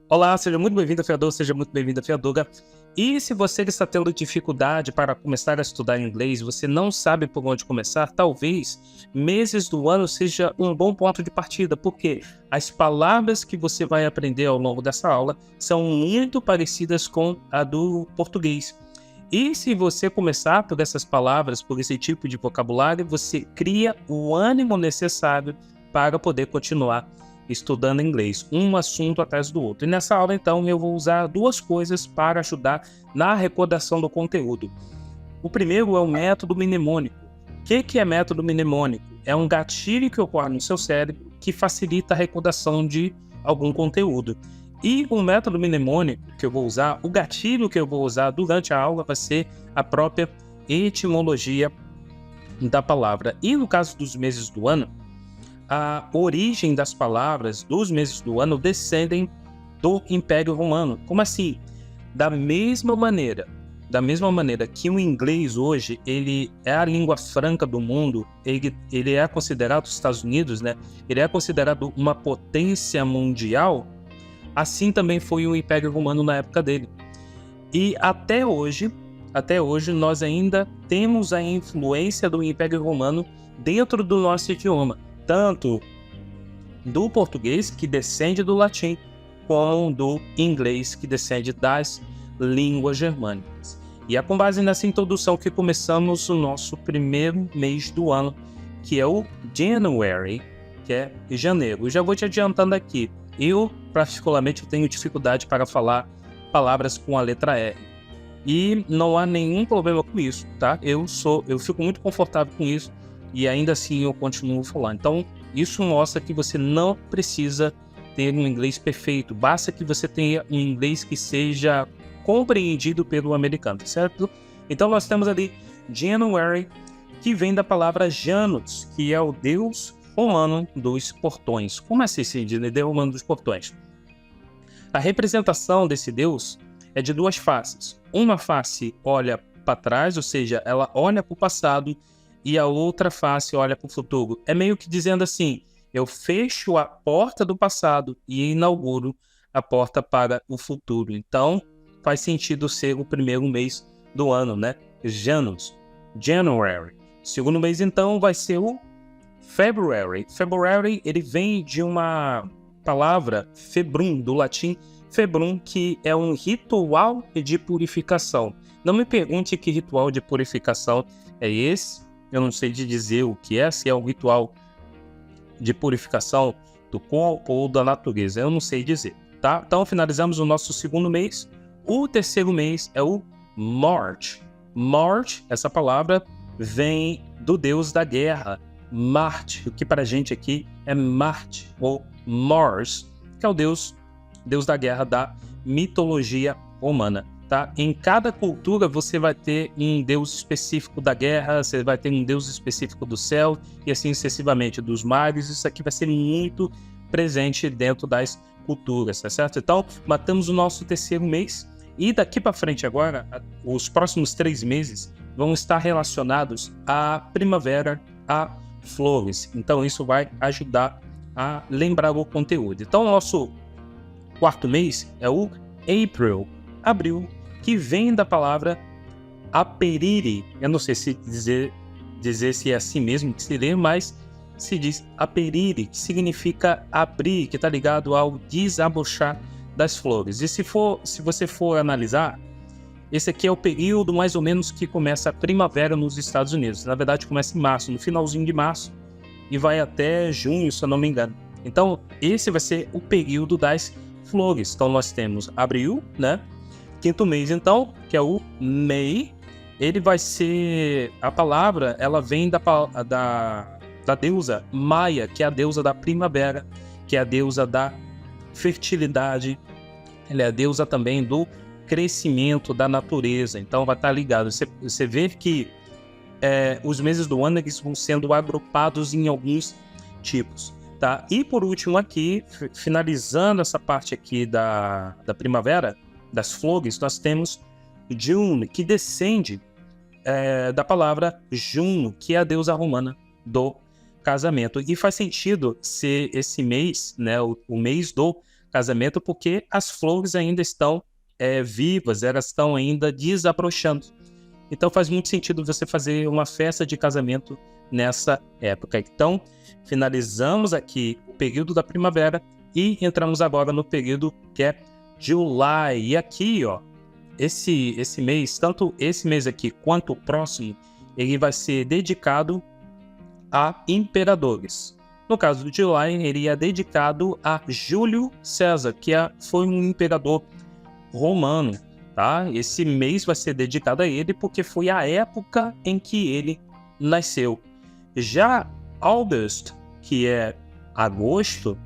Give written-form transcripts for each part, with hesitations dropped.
Olá, seja muito bem-vindo, afiador, seja muito bem-vinda, afiadora. E se você está tendo dificuldade para começar a estudar inglês, você não sabe por onde começar, talvez meses do ano seja um bom ponto de partida, porque as palavras que você vai aprender ao longo dessa aula são muito parecidas com a do português. E se você começar por essas palavras, por esse tipo de vocabulário, você cria o ânimo necessário para poder continuar estudando inglês, um assunto atrás do outro. E nessa aula, então, eu vou usar duas coisas para ajudar na recordação do conteúdo. O primeiro é o método mnemônico. O que é método mnemônico? É um gatilho que ocorre no seu cérebro que facilita a recordação de algum conteúdo. E o método mnemônico que eu vou usar, o gatilho que eu vou usar durante a aula vai ser a própria etimologia da palavra. E no caso dos meses do ano, a origem das palavras dos meses do ano descendem do Império Romano. Como assim? Da mesma maneira que o inglês hoje ele é a língua franca do mundo, ele é considerado, os Estados Unidos, né? Ele é considerado uma potência mundial. Assim também foi o Império Romano na época dele. E até hoje nós ainda temos a influência do Império Romano dentro do nosso idioma, tanto do português, que descende do latim, como do inglês, que descende das línguas germânicas. E é com base nessa introdução que começamos o nosso primeiro mês do ano, que é o January, que é janeiro. Eu já vou te adiantando aqui, eu particularmente tenho dificuldade para falar palavras com a letra R. E não há nenhum problema com isso, tá? Eu fico muito confortável com isso e ainda assim eu continuo falando. Então, isso mostra que você não precisa ter um inglês perfeito, basta que você tenha um inglês que seja compreendido pelo americano, certo? Então, nós temos ali January, que vem da palavra Janus, que é o deus romano dos portões. Como assim se diz, deus romano dos portões? A representação desse deus é de duas faces. Uma face olha para trás, ou seja, ela olha para o passado, e a outra face olha para o futuro. É meio que dizendo assim, eu fecho a porta do passado e inauguro a porta para o futuro. Então, faz sentido ser o primeiro mês do ano, né? Janus, January. O segundo mês, então, vai ser o February. February, ele vem de uma palavra februm, do latim februm, que é um ritual de purificação. Não me pergunte que ritual de purificação é esse. Eu não sei de dizer o que é, se é um ritual de purificação do corpo ou da natureza. Eu não sei dizer, tá? Então, finalizamos o nosso segundo mês. O terceiro mês é o March. March, essa palavra, vem do deus da guerra, Marte, o que para a gente aqui é Marte, ou Mars, que é o deus da guerra da mitologia romana. Tá? Em cada cultura você vai ter um deus específico da guerra, você vai ter um deus específico do céu e assim sucessivamente, dos mares. Isso aqui vai ser muito presente dentro das culturas, tá certo? Então, matamos o nosso terceiro mês e daqui para frente agora, os próximos 3 meses vão estar relacionados à primavera, a flores. Então, isso vai ajudar a lembrar o conteúdo. Então, o nosso quarto mês é o April, abril, que vem da palavra aperire. Eu não sei se dizer se é assim mesmo que se lê, mas se diz aperire, que significa abrir, que está ligado ao desabrochar das flores. E se você for analisar, esse aqui é o período mais ou menos que começa a primavera nos Estados Unidos. Na verdade, começa em março, no finalzinho de março, e vai até junho, se eu não me engano. Então, esse vai ser o período das flores. Então, nós temos abril, né? Quinto mês, então, que é o May. Ele vai ser... A palavra, ela vem da deusa Maia, que é a deusa da primavera, que é a deusa da fertilidade. Ela é a deusa também do crescimento da natureza. Então, vai estar ligado. Você vê que os meses do ano eles vão sendo agrupados em alguns tipos. Tá? E por último aqui, finalizando essa parte aqui da primavera, das flores, nós temos June, que descende da palavra Juno, que é a deusa romana do casamento. E faz sentido ser esse mês, né, o mês do casamento porque as flores ainda estão vivas, elas estão ainda desabrochando. Então faz muito sentido você fazer uma festa de casamento nessa época. Então finalizamos aqui o período da primavera e entramos agora no período que é July. E aqui, ó, esse mês, tanto esse mês aqui quanto o próximo, ele vai ser dedicado a imperadores. No caso do July, ele é dedicado a Júlio César, que foi um imperador romano, tá? Esse mês vai ser dedicado a ele porque foi a época em que ele nasceu. Já August, que é agosto,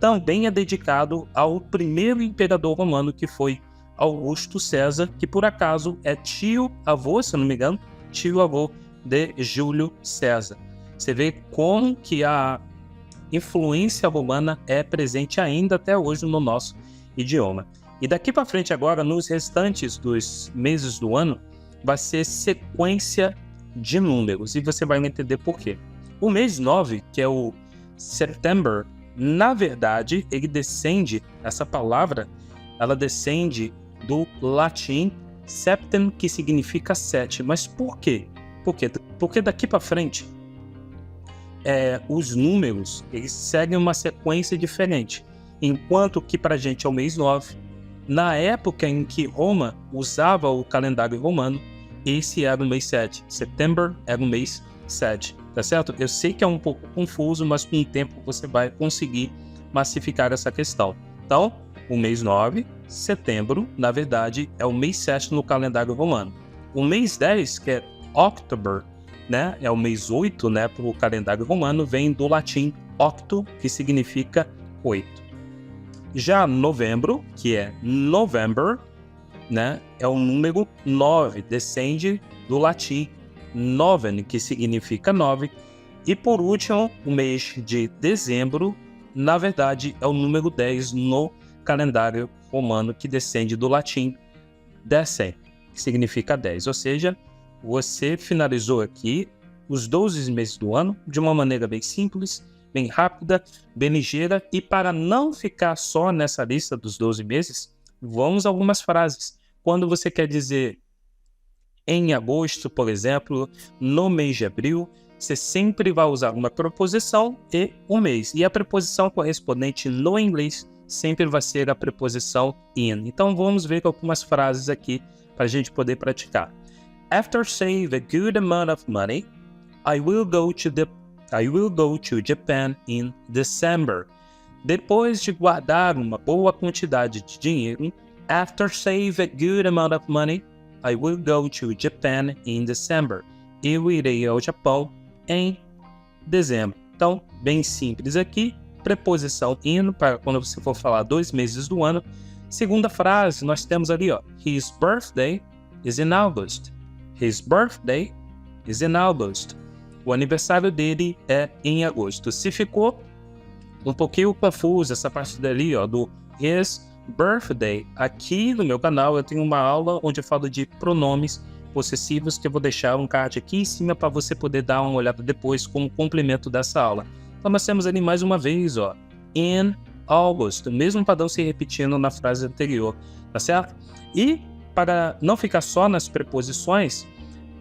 também é dedicado ao primeiro imperador romano, que foi Augusto César, que por acaso é tio-avô, se eu não me engano, tio-avô de Júlio César. Você vê como que a influência romana é presente ainda até hoje no nosso idioma. E daqui para frente agora, nos restantes dos meses do ano, vai ser sequência de números, e você vai entender por quê. O mês 9, que é o September, na verdade, ele descende, essa palavra, ela descende do latim septem, que significa 7. Mas por quê? Porque daqui para frente, os números, eles seguem uma sequência diferente. Enquanto que para a gente é o mês 9, na época em que Roma usava o calendário romano, esse era o mês 7. September era o mês 7, tá certo? Eu sei que é um pouco confuso, mas com o tempo você vai conseguir massificar essa questão. Então, o mês 9, setembro, na verdade, é o mês 7 no calendário romano. O mês 10, que é October, né, é o mês 8, né, para o calendário romano, vem do latim octo, que significa 8. Já novembro, que é November, né, é o número 9, descende do latim noven, que significa 9. E por último, o mês de dezembro, na verdade, é o número 10 no calendário romano, que descende do latim decem, que significa 10. Ou seja, você finalizou aqui os 12 meses do ano de uma maneira bem simples, bem rápida, bem ligeira. E para não ficar só nessa lista dos 12 meses, vamos a algumas frases. Quando você quer dizer em agosto, por exemplo, no mês de abril, você sempre vai usar uma preposição e um mês. E a preposição correspondente no inglês sempre vai ser a preposição in. Então vamos ver algumas frases aqui para a gente poder praticar. After save a good amount of money, I will go to Japan in December. Depois de guardar uma boa quantidade de dinheiro, after save a good amount of money, I will go to Japan in December. Eu irei ao Japão em dezembro. Então, bem simples aqui. Preposição in, para quando você for falar 2 meses do ano. Segunda frase, nós temos ali, ó, His birthday is in August. His birthday is in August. O aniversário dele é em agosto. Se ficou um pouquinho confuso essa parte dali, ó, do his birthday, aqui no meu canal eu tenho uma aula onde eu falo de pronomes possessivos, que eu vou deixar um card aqui em cima para você poder dar uma olhada depois como complemento dessa aula. Então nós temos ali mais uma vez, ó, in August, o mesmo padrão se repetindo na frase anterior, tá certo? E para não ficar só nas preposições,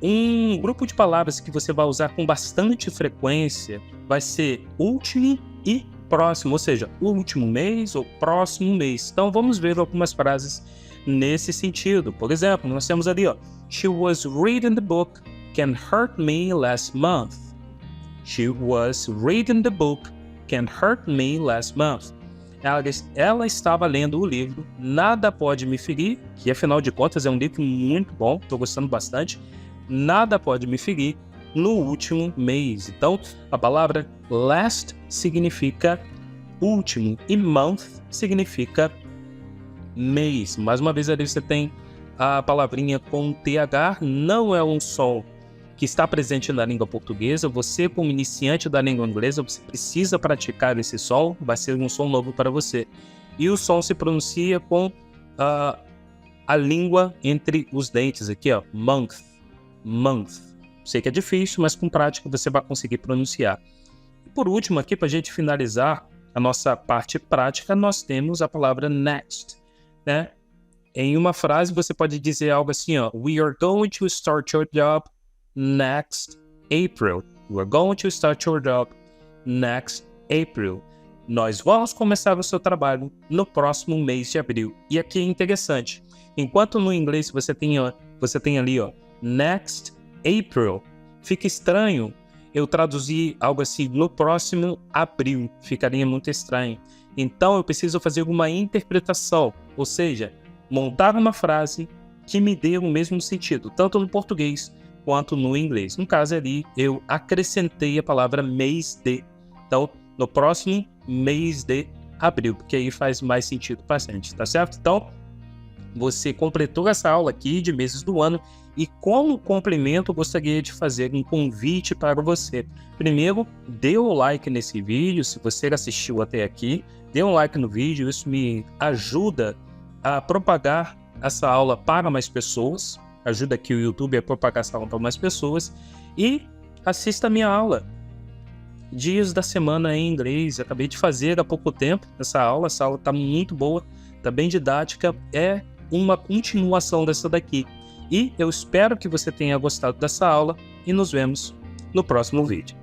um grupo de palavras que você vai usar com bastante frequência vai ser último e próximo, ou seja, último mês ou próximo mês. Então vamos ver algumas frases nesse sentido. Por exemplo, nós temos ali, ó, She was reading the book Can Hurt Me last month. She was reading the book Can Hurt Me last month. Ela estava lendo o livro Nada Pode Me Ferir, que afinal de contas é um livro muito bom, estou gostando bastante. Nada pode me ferir no último mês. Então, a palavra last significa último e month significa mês. Mais uma vez ali você tem a palavrinha com TH, não é um som que está presente na língua portuguesa. Você, como iniciante da língua inglesa, você precisa praticar esse som, vai ser um som novo para você. E o som se pronuncia com a língua entre os dentes aqui, ó, month. Sei que é difícil, mas com prática você vai conseguir pronunciar. E por último aqui, para a gente finalizar a nossa parte prática, nós temos a palavra next, né? Em uma frase você pode dizer algo assim, ó, we are going to start your job next April. We are going to start your job next April. Nós vamos começar o seu trabalho no próximo mês de abril. E aqui é interessante. Enquanto no inglês você tem ali, ó, next April. Fica estranho eu traduzir algo assim, no próximo abril. Ficaria muito estranho. Então eu preciso fazer uma interpretação, ou seja, montar uma frase que me dê o mesmo sentido, tanto no português quanto no inglês. No caso ali, eu acrescentei a palavra mês de. Então, no próximo mês de abril, porque aí faz mais sentido para a gente, tá certo? Então, você completou essa aula aqui de meses do ano e como complemento eu gostaria de fazer um convite para você. Primeiro, dê o like nesse vídeo, se você assistiu até aqui, dê um like no vídeo, isso me ajuda a propagar essa aula para mais pessoas, ajuda aqui o YouTube a propagar essa aula para mais pessoas e assista a minha aula. Dias da semana em inglês, eu acabei de fazer há pouco tempo essa aula está muito boa, está bem didática, é uma continuação dessa daqui. E eu espero que você tenha gostado dessa aula e nos vemos no próximo vídeo.